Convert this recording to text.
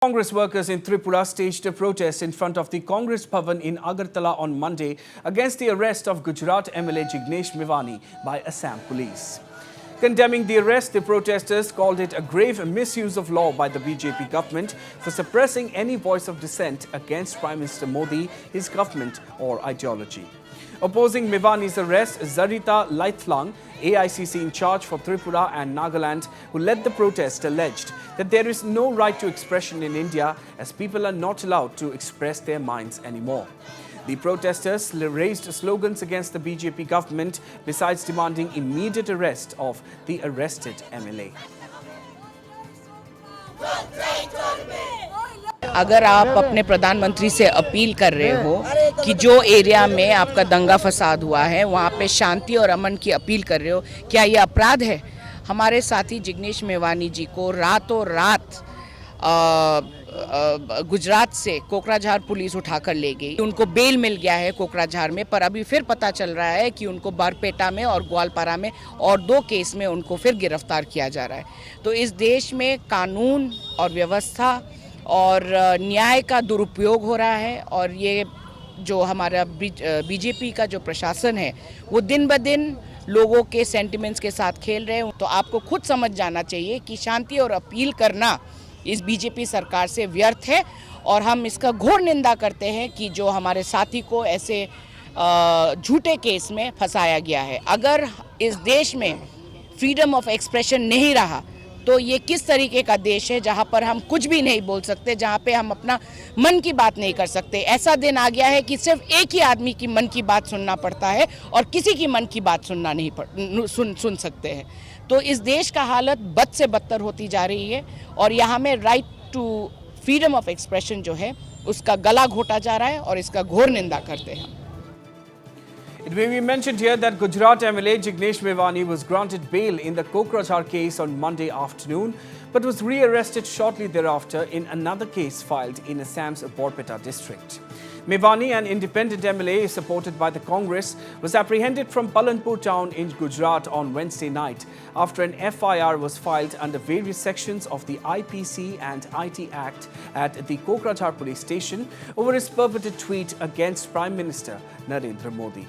Congress workers in Tripura staged a protest in front of the Congress Bhavan in Agartala on Monday against the arrest of Gujarat MLA Jignesh Mevani by Assam police. Condemning the arrest, the protesters called it a grave misuse of law by the BJP government for suppressing any voice of dissent against Prime Minister Modi, his government or ideology. Opposing Mevani's arrest, Zarita Laithlang, AICC in charge for Tripura and Nagaland, who led the protest, alleged that there is no right to expression in India as people are not allowed to express their minds anymore. The protesters raised slogans against the BJP government besides demanding immediate arrest of the arrested MLA. अगर आप अपने प्रधानमंत्री से appeal कर रहे हो कि जो एरिया में आपका दंगा फसाद हुआ है वहाँ पे शांति और अमन की अपील कर रहे हो, क्या ये अपराध है? हमारे साथी जिग्नेश मेवानी जी को रातों रात गुजरात से कोकराझार पुलिस उठाकर ले गई। उनको बेल मिल गया है कोकराझार में, पर अभी फिर पता चल रहा है कि उनको बारपेटा में और ग्वालपारा में और 2 केस में उनको फिर गिरफ्तार किया जा रहा है। तो इस देश में कानून और व्यवस्था और न्याय का दुरुपयोग हो रहा है और ये जो हमारा बीजेपी का जो प्रशासन है वो दिन ब दिन लोगों के सेंटिमेंट्स के साथ खेल रहे हैं। तो आपको खुद समझ जाना चाहिए कि शांति और अपील करना इस बीजेपी सरकार से व्यर्थ है और हम इसका घोर निंदा करते हैं कि जो हमारे साथी को ऐसे झूठे केस में फंसाया गया है। अगर इस देश में फ्रीडम ऑफ एक्सप्रेशन नहीं रहा तो ये किस तरीके का देश है जहाँ पर हम कुछ भी नहीं बोल सकते, जहाँ पे हम अपना मन की बात नहीं कर सकते। ऐसा दिन आ गया है कि सिर्फ एक ही आदमी की मन की बात सुनना पड़ता है और किसी की मन की बात सुनना नहीं सुन सकते हैं। तो इस देश का हालत बद से बदतर होती जा रही है और यहाँ में right to freedom of expression जो है उसका गला घोटा जा रहा है और इसका घोर निंदा करते हैं। It may be mentioned here that Gujarat MLA Jignesh Mevani was granted bail in the Kokrajhar case on Monday afternoon, but was re-arrested shortly thereafter in another case filed in Assam's Borpeta district. Mevani, an independent MLA supported by the Congress, was apprehended from Palanpur town in Gujarat on Wednesday night after an FIR was filed under various sections of the IPC and IT Act at the Kokrajhar police station over his purported tweet against Prime Minister Narendra Modi.